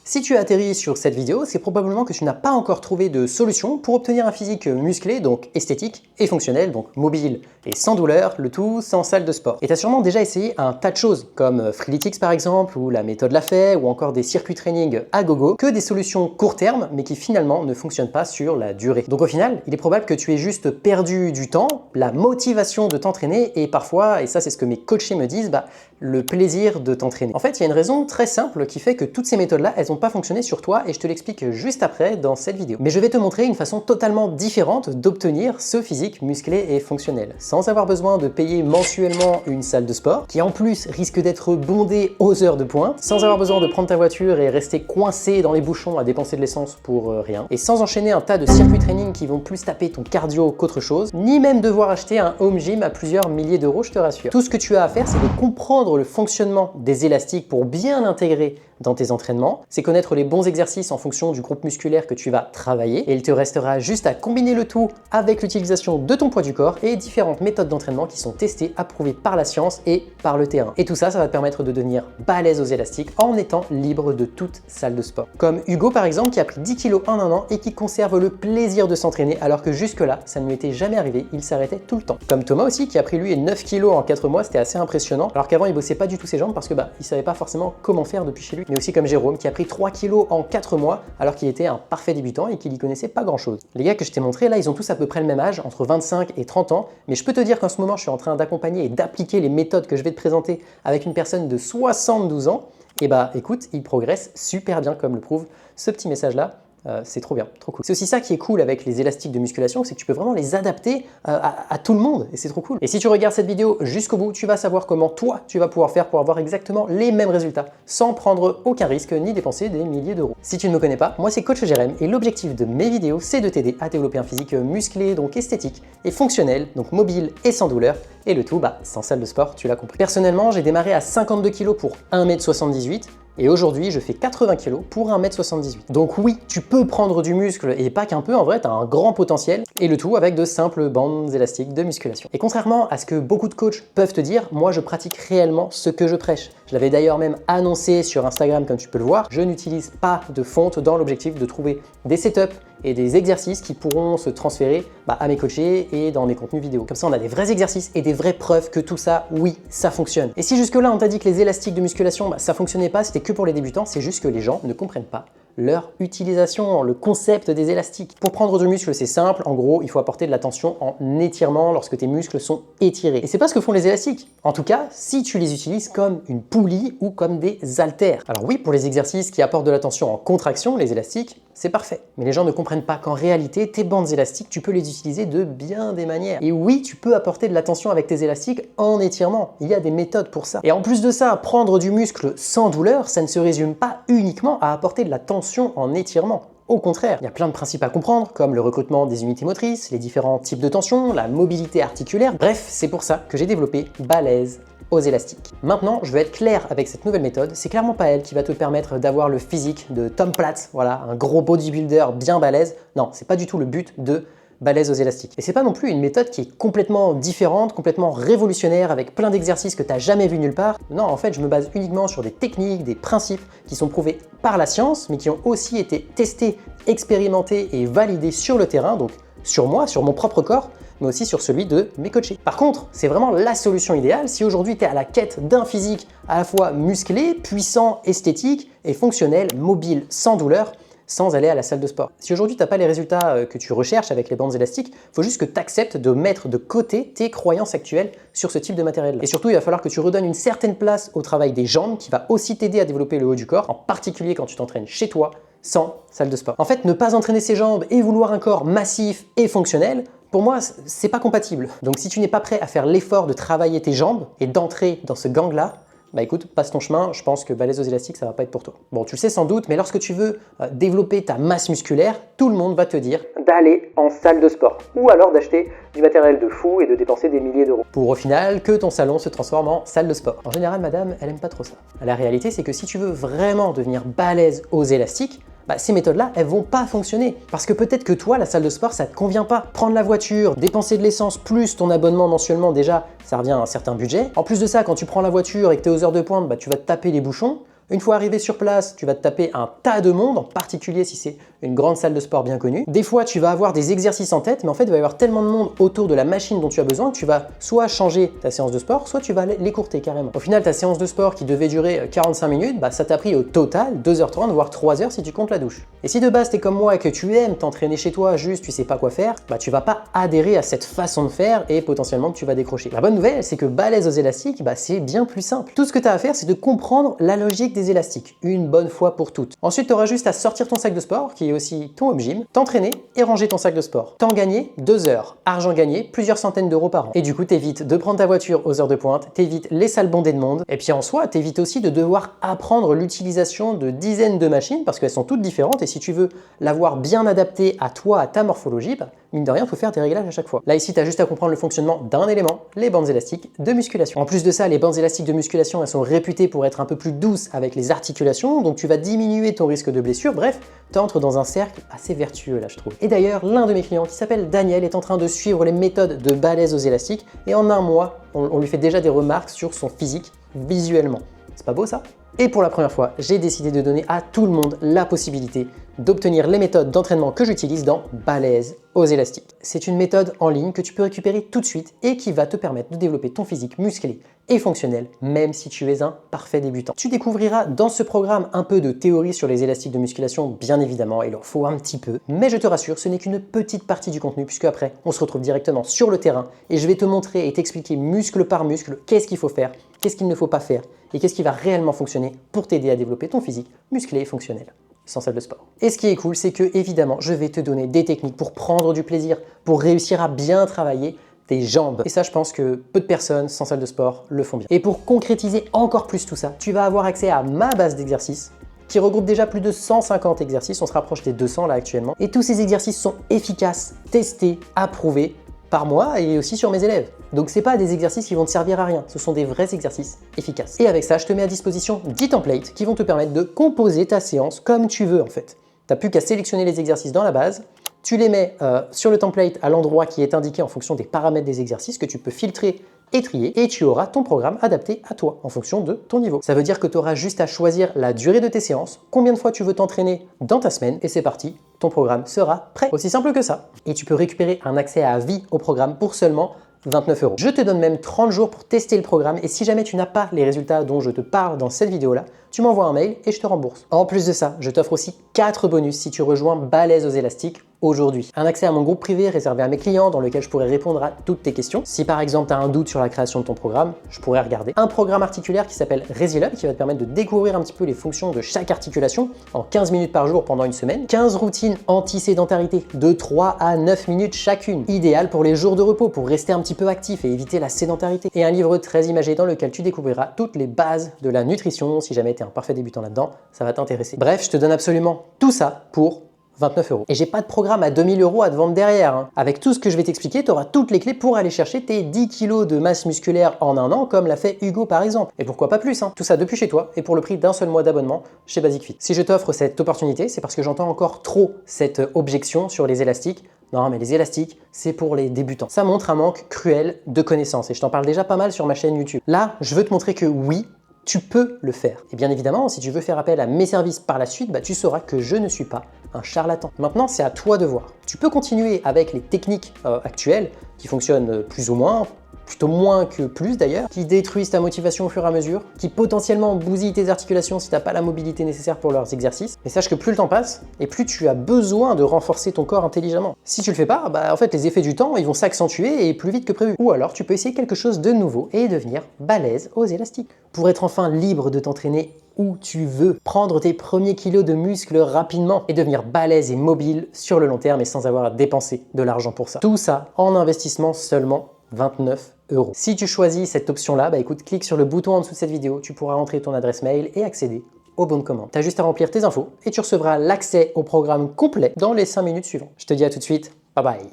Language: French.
Si tu as atterri sur cette vidéo, c'est probablement que tu n'as pas encore trouvé de solution pour obtenir un physique musclé, donc esthétique et fonctionnel, donc mobile et sans douleur, le tout sans salle de sport. Et tu as sûrement déjà essayé un tas de choses, comme Freeletics par exemple, ou la méthode Lafay, ou encore des circuits training à gogo, que des solutions court terme, mais qui finalement ne fonctionnent pas sur la durée. Donc au final, il est probable que tu aies juste perdu du temps, la motivation de t'entraîner, et parfois, et ça c'est ce que mes coachés me disent, le plaisir de t'entraîner. En fait, il y a une raison très simple qui fait que toutes ces méthodes-là, elles n'ont pas fonctionné sur toi et je te l'explique juste après dans cette vidéo. Mais je vais te montrer une façon totalement différente d'obtenir ce physique musclé et fonctionnel, sans avoir besoin de payer mensuellement une salle de sport, qui en plus risque d'être bondée aux heures de pointe, sans avoir besoin de prendre ta voiture et rester coincé dans les bouchons à dépenser de l'essence pour rien, et sans enchaîner un tas de circuits training qui vont plus taper ton cardio qu'autre chose, ni même devoir acheter un home gym à plusieurs milliers d'euros, je te rassure. Tout ce que tu as à faire, c'est de comprendre le fonctionnement des élastiques pour bien l'intégrer dans tes entraînements, c'est connaître les bons exercices en fonction du groupe musculaire que tu vas travailler et il te restera juste à combiner le tout avec l'utilisation de ton poids du corps et différentes méthodes d'entraînement qui sont testées, approuvées par la science et par le terrain. Et tout ça, ça va te permettre de devenir balèze aux élastiques en étant libre de toute salle de sport. Comme Hugo par exemple qui a pris 10 kilos en un an et qui conserve le plaisir de s'entraîner alors que jusque-là, ça ne lui était jamais arrivé, il s'arrêtait tout le temps. Comme Thomas aussi qui a pris lui 9 kilos en 4 mois, c'était assez impressionnant alors qu'avant il bossait pas du tout ses jambes parce que il savait pas forcément comment faire depuis chez lui. Mais aussi comme Jérôme qui a pris 3 kilos en 4 mois alors qu'il était un parfait débutant et qu'il y connaissait pas grand chose. Les gars que je t'ai montré là, ils ont tous à peu près le même âge, entre 25 et 30 ans, mais je peux te dire qu'en ce moment je suis en train d'accompagner et d'appliquer les méthodes que je vais te présenter avec une personne de 72 ans, et écoute, ils progressent super bien comme le prouve ce petit message là. C'est trop bien, trop cool. C'est aussi ça qui est cool avec les élastiques de musculation, c'est que tu peux vraiment les adapter à tout le monde et c'est trop cool. Et si tu regardes cette vidéo jusqu'au bout, tu vas savoir comment toi, tu vas pouvoir faire pour avoir exactement les mêmes résultats sans prendre aucun risque ni dépenser des milliers d'euros. Si tu ne me connais pas, moi c'est Coach Jérém et l'objectif de mes vidéos, c'est de t'aider à développer un physique musclé, donc esthétique et fonctionnel, donc mobile et sans douleur. Et le tout, sans salle de sport, tu l'as compris. Personnellement, j'ai démarré à 52 kg pour 1,78 m. Et aujourd'hui, je fais 80 kg pour 1,78 m. Donc oui, tu peux prendre du muscle et pas qu'un peu, en vrai, tu as un grand potentiel. Et le tout avec de simples bandes élastiques de musculation. Et contrairement à ce que beaucoup de coachs peuvent te dire, moi je pratique réellement ce que je prêche. Je l'avais d'ailleurs même annoncé sur Instagram comme tu peux le voir, je n'utilise pas de fonte dans l'objectif de trouver des setups et des exercices qui pourront se transférer à mes coachés et dans mes contenus vidéo. Comme ça, on a des vrais exercices et des vraies preuves que tout ça, oui, ça fonctionne. Et si jusque-là, on t'a dit que les élastiques de musculation, ça fonctionnait pas, c'était que pour les débutants, c'est juste que les gens ne comprennent pas leur utilisation, le concept des élastiques. Pour prendre du muscle, c'est simple. En gros, il faut apporter de la tension en étirement lorsque tes muscles sont étirés. Et c'est pas ce que font les élastiques. En tout cas, si tu les utilises comme une poulie ou comme des haltères. Alors oui, pour les exercices qui apportent de la tension en contraction, les élastiques, c'est parfait. Mais les gens ne comprennent pas qu'en réalité, tes bandes élastiques, tu peux les utiliser de bien des manières. Et oui, tu peux apporter de la tension avec tes élastiques en étirement. Il y a des méthodes pour ça. Et en plus de ça, prendre du muscle sans douleur, ça ne se résume pas uniquement à apporter de la tension en étirement. Au contraire, il y a plein de principes à comprendre, comme le recrutement des unités motrices, les différents types de tension, la mobilité articulaire. Bref, c'est pour ça que j'ai développé Balèze aux élastiques. Maintenant, je veux être clair avec cette nouvelle méthode, c'est clairement pas elle qui va te permettre d'avoir le physique de Tom Platz, voilà, un gros bodybuilder bien balèze. Non, c'est pas du tout le but de Balèze aux élastiques. Et c'est pas non plus une méthode qui est complètement différente, complètement révolutionnaire, avec plein d'exercices que tu n'as jamais vu nulle part. Non, en fait, je me base uniquement sur des techniques, des principes qui sont prouvés par la science, mais qui ont aussi été testés, expérimentés et validés sur le terrain, donc sur moi, sur mon propre corps, mais aussi sur celui de mes coachés. Par contre, c'est vraiment la solution idéale si aujourd'hui tu es à la quête d'un physique à la fois musclé, puissant, esthétique et fonctionnel, mobile, sans douleur, sans aller à la salle de sport. Si aujourd'hui tu n'as pas les résultats que tu recherches avec les bandes élastiques, il faut juste que tu acceptes de mettre de côté tes croyances actuelles sur ce type de matériel. Et surtout, il va falloir que tu redonnes une certaine place au travail des jambes qui va aussi t'aider à développer le haut du corps, en particulier quand tu t'entraînes chez toi, sans salle de sport. En fait, ne pas entraîner ses jambes et vouloir un corps massif et fonctionnel, pour moi, c'est pas compatible. Donc si tu n'es pas prêt à faire l'effort de travailler tes jambes et d'entrer dans ce gang-là, écoute, passe ton chemin, je pense que Balèze aux élastiques, ça va pas être pour toi. Bon, tu le sais sans doute, mais lorsque tu veux développer ta masse musculaire, tout le monde va te dire d'aller en salle de sport ou alors d'acheter du matériel de fou et de dépenser des milliers d'euros. Pour au final que ton salon se transforme en salle de sport. En général, madame, elle aime pas trop ça. La réalité, c'est que si tu veux vraiment devenir balèze aux élastiques, ces méthodes-là, elles vont pas fonctionner. Parce que peut-être que toi, la salle de sport, ça te convient pas. Prendre la voiture, dépenser de l'essence plus ton abonnement mensuellement, déjà, ça revient à un certain budget. En plus de ça, quand tu prends la voiture et que tu es aux heures de pointe, tu vas te taper les bouchons. Une fois arrivé sur place, tu vas te taper un tas de monde, en particulier si c'est une grande salle de sport bien connue. Des fois, tu vas avoir des exercices en tête, mais en fait, il va y avoir tellement de monde autour de la machine dont tu as besoin que tu vas soit changer ta séance de sport, soit tu vas l'écourter carrément. Au final, ta séance de sport qui devait durer 45 minutes, ça t'a pris au total 2h30, voire 3h si tu comptes la douche. Et si de base, tu es comme moi et que tu aimes t'entraîner chez toi, juste tu sais pas quoi faire, tu vas pas adhérer à cette façon de faire et potentiellement tu vas décrocher. La bonne nouvelle, c'est que balèze aux élastiques, c'est bien plus simple. Tout ce que tu as à faire, c'est de comprendre la logique des élastiques, une bonne fois pour toutes. Ensuite, tu auras juste à sortir ton sac de sport, qui est aussi ton home gym, t'entraîner et ranger ton sac de sport. Temps gagné, 2 heures. Argent gagné, plusieurs centaines d'euros par an. Et du coup, t'évites de prendre ta voiture aux heures de pointe, t'évites les salles bondées de monde, et puis en soi, t'évites aussi de devoir apprendre l'utilisation de dizaines de machines, parce qu'elles sont toutes différentes, et si tu veux l'avoir bien adaptée à toi, à ta morphologie, mine de rien, il faut faire des réglages à chaque fois. Là, ici, tu as juste à comprendre le fonctionnement d'un élément, les bandes élastiques de musculation. En plus de ça, les bandes élastiques de musculation, elles sont réputées pour être un peu plus douces avec les articulations, donc tu vas diminuer ton risque de blessure. Bref, tu entres dans un cercle assez vertueux là, je trouve. Et d'ailleurs, l'un de mes clients qui s'appelle Daniel est en train de suivre les méthodes de balèze aux élastiques, et en un mois, on lui fait déjà des remarques sur son physique visuellement. C'est pas beau ça? Et pour la première fois, j'ai décidé de donner à tout le monde la possibilité d'obtenir les méthodes d'entraînement que j'utilise dans Balèze aux élastiques. C'est une méthode en ligne que tu peux récupérer tout de suite et qui va te permettre de développer ton physique musclé et fonctionnel, même si tu es un parfait débutant. Tu découvriras dans ce programme un peu de théorie sur les élastiques de musculation, bien évidemment, il en faut un petit peu, mais je te rassure, ce n'est qu'une petite partie du contenu, puisque après, on se retrouve directement sur le terrain et je vais te montrer et t'expliquer muscle par muscle qu'est-ce qu'il faut faire, qu'est-ce qu'il ne faut pas faire et qu'est-ce qui va réellement fonctionner pour t'aider à développer ton physique musclé et fonctionnel sans salle de sport. Et ce qui est cool, c'est que évidemment, je vais te donner des techniques pour prendre du plaisir, pour réussir à bien travailler tes jambes. Et ça, je pense que peu de personnes sans salle de sport le font bien. Et pour concrétiser encore plus tout ça, tu vas avoir accès à ma base d'exercices qui regroupe déjà plus de 150 exercices, on se rapproche des 200 là actuellement. Et tous ces exercices sont efficaces, testés, approuvés par moi et aussi sur mes élèves. Donc c'est pas des exercices qui vont te servir à rien, ce sont des vrais exercices efficaces. Et avec ça, je te mets à disposition 10 templates qui vont te permettre de composer ta séance comme tu veux en fait. T'as plus qu'à sélectionner les exercices dans la base, tu les mets sur le template à l'endroit qui est indiqué en fonction des paramètres des exercices que tu peux filtrer et trier, et tu auras ton programme adapté à toi en fonction de ton niveau. Ça veut dire que tu auras juste à choisir la durée de tes séances, combien de fois tu veux t'entraîner dans ta semaine, et c'est parti, ton programme sera prêt. Aussi simple que ça. Et tu peux récupérer un accès à vie au programme pour seulement 29 €. Je te donne même 30 jours pour tester le programme et si jamais tu n'as pas les résultats dont je te parle dans cette vidéo-là, tu m'envoies un mail et je te rembourse. En plus de ça, je t'offre aussi 4 bonus si tu rejoins Balèze aux élastiques aujourd'hui. Un accès à mon groupe privé réservé à mes clients dans lequel je pourrai répondre à toutes tes questions. Si par exemple tu as un doute sur la création de ton programme, je pourrais regarder. Un programme articulaire qui s'appelle Resilium qui va te permettre de découvrir un petit peu les fonctions de chaque articulation en 15 minutes par jour pendant une semaine. 15 routines anti-sédentarité de 3 à 9 minutes chacune. Idéal pour les jours de repos pour rester un petit peu actif et éviter la sédentarité. Et un livre très imagé dans lequel tu découvriras toutes les bases de la nutrition. Si jamais tu es un parfait débutant là-dedans, ça va t'intéresser. Bref, je te donne absolument tout ça pour 29 €. Et j'ai pas de programme à 2000 € à te vendre derrière. Hein. Avec tout ce que je vais t'expliquer, tu auras toutes les clés pour aller chercher tes 10 kilos de masse musculaire en un an, comme l'a fait Hugo par exemple. Et pourquoi pas plus, hein. Tout ça depuis chez toi et pour le prix d'un seul mois d'abonnement chez Basic Fit. Si je t'offre cette opportunité, c'est parce que j'entends encore trop cette objection sur les élastiques. Non, mais les élastiques, c'est pour les débutants. Ça montre un manque cruel de connaissances et je t'en parle déjà pas mal sur ma chaîne YouTube. Là, je veux te montrer que oui, tu peux le faire. Et bien évidemment, si tu veux faire appel à mes services par la suite, tu sauras que je ne suis pas un charlatan. Maintenant, c'est à toi de voir. Tu peux continuer avec les techniques actuelles qui fonctionnent plus ou moins, plutôt moins que plus d'ailleurs, qui détruisent ta motivation au fur et à mesure, qui potentiellement bousillent tes articulations si tu n'as pas la mobilité nécessaire pour leurs exercices. Mais sache que plus le temps passe, et plus tu as besoin de renforcer ton corps intelligemment. Si tu le fais pas, en fait les effets du temps ils vont s'accentuer et plus vite que prévu. Ou alors tu peux essayer quelque chose de nouveau et devenir balèze aux élastiques. Pour être enfin libre de t'entraîner où tu veux, prendre tes premiers kilos de muscles rapidement et devenir balèze et mobile sur le long terme et sans avoir à dépenser de l'argent pour ça. Tout ça en investissement seulement 29 €. Si tu choisis cette option-là, écoute, clique sur le bouton en dessous de cette vidéo, tu pourras entrer ton adresse mail et accéder au bon de commande. Tu as juste à remplir tes infos et tu recevras l'accès au programme complet dans les 5 minutes suivantes. Je te dis à tout de suite, bye bye.